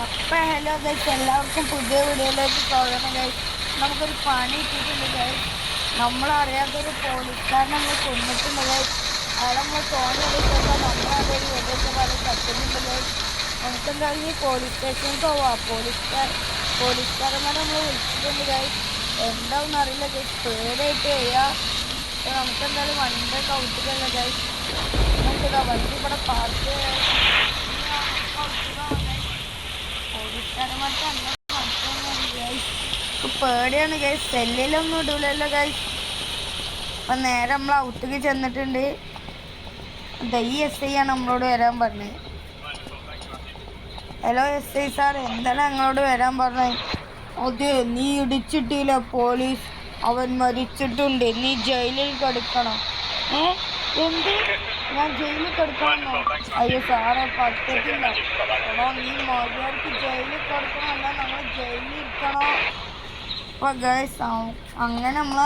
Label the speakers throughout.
Speaker 1: അപ്പം hello guys, എല്ലാവർക്കും പുതിയ വീഡിയോയിലേക്ക് സ്വാഗതം ഗൈസ്. നമുക്കൊരു പണി കിട്ടിയിട്ടുണ്ട് ഗൈസ്. നമ്മളറിയാത്തൊരു പോലീസുകാരനെ നമ്മൾ കൊന്നിട്ടുണ്ട് ഗൈസ്. അയാളെ നമ്മൾ ഫോൺ എടുക്കുമ്പോൾ നമ്മളതൊരു വെടിയൊക്കെ പോലെ തട്ടുന്നുണ്ട് ഗൈസ്. നമുക്കെന്തായാലും ഈ പോലീസ് സ്റ്റേഷനിൽ പോവാം. പോലീസുകാരന്മാരെ നമ്മൾ വിളിച്ചിട്ടുണ്ട് ഗൈസ്. എന്താണെന്ന് അറിയില്ല ഗൈസ്, പേരായിട്ട് ചെയ്യാം. അപ്പോൾ നമുക്കെന്തായാലും വണ്ടിയുടെ കൗട്ടിക്കല്ല ഗൈസ്. നമുക്കിതാ വണ്ടി ഇവിടെ പാർക്ക് പോലീസുകാരന്മാർക്ക് അങ്ങനെ മനസ്സിലാവുന്നു ഗൈസ്. പേടിയാണ് ഗൈസ്, സെല്ലിലൊന്നും ഇടൂലല്ലോ ഗൈസ്. അപ്പം നേരെ നമ്മൾ ഔട്ടിക്ക് ചെന്നിട്ടുണ്ട്. ഈ SI ആണ് നമ്മളോട് വരാൻ പറഞ്ഞത്. ഹലോ SI സാർ, എന്താണ് ഞങ്ങളോട് വരാൻ പറഞ്ഞത്? അതെ, നീ ഇടിച്ചിട്ടില്ല പോലീസ്, അവൻ മരിച്ചിട്ടുണ്ട്, നീ ജയിലിൽ കിടക്കണം. എന്ത്? ഞാൻ ജയിലിൽ കിടക്കണമെന്നോ? അയ്യോ സാറേ, പറ്റത്തില്ല. എടോ, നീ മര്യാദക്ക് ജയിലിൽ കിടക്കണം, അല്ല നമ്മൾ ജയിലിൽ ഇരിക്കണോ? അപ്പോൾ ഗൈസ്, അങ്ങനെ നമ്മൾ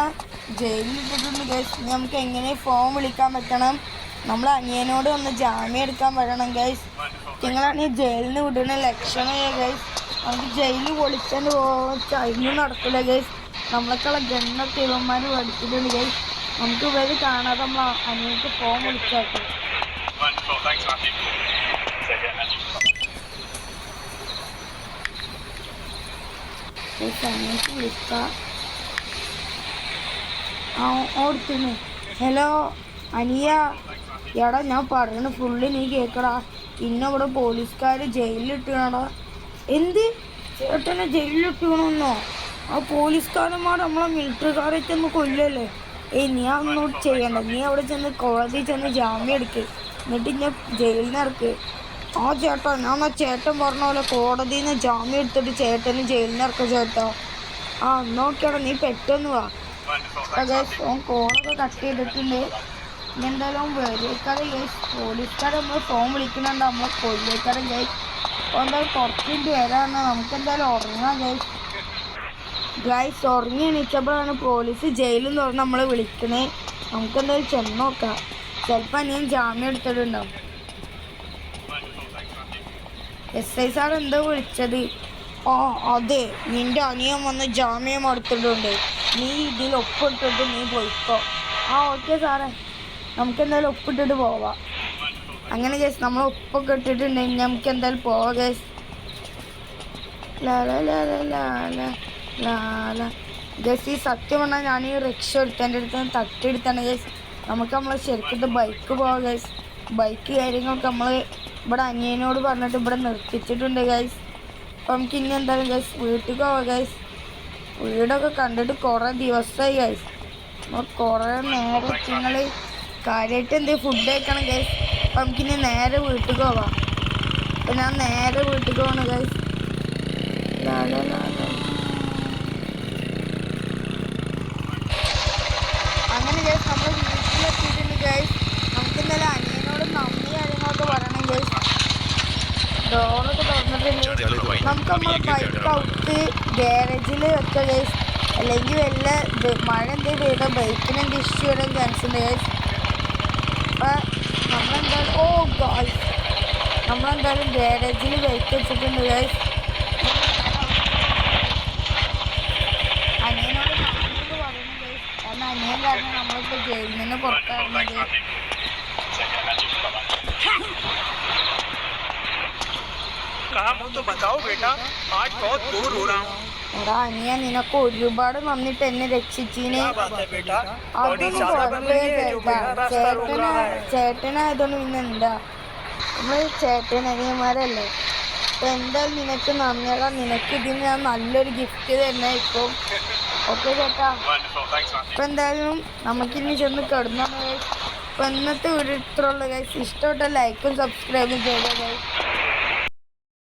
Speaker 1: ജയിലിൽ ഇട്ടിട്ടുണ്ട് ഗൈസ്. ഇനി നമുക്ക് എങ്ങനെ ഫോൺ വിളിക്കാൻ പറ്റണം? നമ്മൾ അനിയനോട് ഒന്ന് ജാമ്യം എടുക്കാൻ വരണം ഗൈസ്. നിങ്ങളാണെങ്കിൽ ജയിലിൽ നിന്ന് വിടുന്ന ലക്ഷണമേ ഗൈസ്. നമുക്ക് ജയിലിൽ പൊളിച്ചാണ്ട് അതിന് നടക്കില്ല ഗൈസ്. നമ്മളെക്കുള്ള ഗണ്ണൊക്കെ ഇവന്മാർ പഠിച്ചിട്ടുണ്ട് ഗൈസ്. നമുക്ക് ഇവർ കാണാതെ നമ്മൾ അനിയനക്ക് ഫോൺ വിളിച്ചാക്കും. അനിയനക്ക് വിളിക്കാം. ഓടുത്തുന്നു. ഹലോ അനിയ, എടാ ഞാൻ പറയണ ഫുള്ള് നീ കേൾക്കടാ. പിന്നെ ഇവിടെ പോലീസുകാർ ജയിലിലിട്ടാടാ. എന്ത്? ചേട്ടനെ ജയിലിലിട്ടണമെന്നോ? ആ പോലീസുകാരന്മാർ നമ്മളെ മിലിറ്ററിക്കാരെ ചെന്ന് കൊല്ലല്ലേ? നീ ഒന്നും ചെയ്യണ്ട. നീ അവിടെ ചെന്ന് കോടതിയിൽ ചെന്ന് ജാമ്യം എടുക്ക്, എന്നിട്ട് ഞാൻ ജയിലിൽ നിന്ന് ഇറക്ക്. ആ ചേട്ടാ, ഞാൻ ആ ചേട്ടൻ പറഞ്ഞ പോലെ കോടതിയിൽ നിന്ന് ജാമ്യം എടുത്തിട്ട് ചേട്ടന് ജയിലിൽ നിന്ന് ഇറക്കുക ചേട്ടാ. ആ നോക്കിയാടാ, നീ പെട്ടെന്ന് വാ. കോളൊക്കെ കട്ട് ചെയ്തിട്ടുണ്ട്. ഇനി എന്തായാലും വേലിയേക്കാരെ ഗൈസ്, പോലീസുകാരെ നമ്മൾ ഫോൺ വിളിക്കുന്നുണ്ട്, നമ്മളെ കൊല്ലിയേക്കാരെ ഗൈസ്. അപ്പോൾ എന്തായാലും കുറച്ച് മിനിറ്റ് വരാമെന്ന്. നമുക്കെന്തായാലും ഉറങ്ങാം ഗൈസ്. ഉറങ്ങി എണീച്ചപ്പോഴാണ് പോലീസ് ജയിലിൽ നിന്ന് പറഞ്ഞ് നമ്മളെ വിളിക്കണേ. നമുക്കെന്തായാലും ചെന്ന് നോക്കാം. ചിലപ്പോൾ അനിയൻ ജാമ്യം എടുത്തിട്ടുണ്ടാവും. SI സാർ എന്താ വിളിച്ചത്? ആ അതെ, നിൻ്റെ അനിയൻ വന്ന് ജാമ്യം എടുത്തിട്ടുണ്ട്, നീ ഇതിൽ ഒപ്പിട്ടിട്ട് നീ പോയിക്കോ. ആ ഓക്കെ സാറേ, നമുക്കെന്തായാലും ഒപ്പിട്ടിട്ട് പോവാം. അങ്ങനെ ഗൈസ്, നമ്മൾ ഒപ്പൊക്കെ ഇട്ടിട്ടുണ്ടെങ്കിൽ നമുക്ക് എന്തായാലും പോവാം ഗൈസ്. ഗൈസ്, ഈ സത്യം പറഞ്ഞാൽ ഞാൻ ഈ റിക്ഷ എടുത്തതിൻ്റെ അടുത്ത് തട്ടിയെടുത്താണ് ഗൈസ്. നമുക്ക് നമ്മളെ ശരിക്കത്തെ ബൈക്ക് പോവാം ഗൈസ്. ബൈക്ക് കാര്യങ്ങളൊക്കെ നമ്മൾ ഇവിടെ അനിയനോട് പറഞ്ഞിട്ട് ഇവിടെ നിർത്തിച്ചിട്ടുണ്ട് ഗൈസ്. അപ്പം നമുക്ക് ഇനി എന്തായാലും ഗൈസ് വീട്ടിൽ പോവാം ഗൈസ്. വീടൊക്കെ കണ്ടിട്ട് കുറേ ദിവസമായി ഗൈസ്. നമ്മൾ കുറേ നേരം നിങ്ങൾ കാര്യമായിട്ട് എന്തെങ്കിലും ഫുഡ് കഴിക്കണം ഗൈസ്. അപ്പം നമുക്കിനി നേരെ വീട്ടിൽ പോവാം. അപ്പം ഞാൻ നേരെ വീട്ടിൽ പോവാണ് ഗൈസ്. അങ്ങനെ ഗൈസ്, നമ്മൾ വീട്ടിലെത്തിയിട്ടുണ്ട് ഗൈസ്. നമുക്ക് ഇന്നലെ അനിയനോട് നന്ദി കാര്യങ്ങളൊക്കെ പറയണം ഗൈസ്. ഡോറൊക്കെ തുറന്നിട്ടുണ്ട്. നമുക്ക് നമ്മളെ ബൈക്ക് ഔട്ട് ഗാരേജിൽ വെക്കാം ഗൈസ്. അല്ലെങ്കിൽ വല്ല മഴ എന്തെങ്കിലും പെയ്താൽ ബൈക്കിന് എന്ത് ഇഷ്യൂ വരാൻ ചാൻസ് ഉണ്ട് ഗൈസ്. അപ്പം നമ്മളെന്തായാലും ഗാരേജിൽ ബൈക്ക് വെച്ചിട്ടുണ്ട് ഗൈസ്. അനിയനോട് നന്ദിയോട് പറയുന്നു ഗൈസ്. കാരണം അനിയൻ കാരണം നമ്മളിപ്പോൾ ജയിലിൽ നിന്ന് പുറത്താകുന്നത്. എടാ അനിയ, നിനക്ക് ഒരുപാട് നന്ദിട്ട് എന്നെ രക്ഷിച്ചീനെ. അതൊന്നും കുഴപ്പമില്ല ചേട്ടനായതുകൊണ്ട് പിന്നെ എന്താ, നമ്മൾ ചേട്ടൻ അനിയന്മാരല്ലേ. അപ്പം എന്തായാലും നിനക്ക് നന്ദിയടാ. നിനക്ക് ഇതിന് ഞാൻ നല്ലൊരു ഗിഫ്റ്റ് തന്നെ ഇപ്പം. ഓക്കെ ചേട്ടാ. അപ്പം എന്തായാലും നമുക്കിനി ചെന്ന് കിടന്നാണ് ഗൈസ്. അപ്പം ഇന്നത്തെ വീഡിയോ ഇത്രയുള്ളൂ ഗൈസ്. ഇഷ്ടപ്പെട്ട ലൈക്കും സബ്സ്ക്രൈബും ചെയ്തോ ഗൈസ്.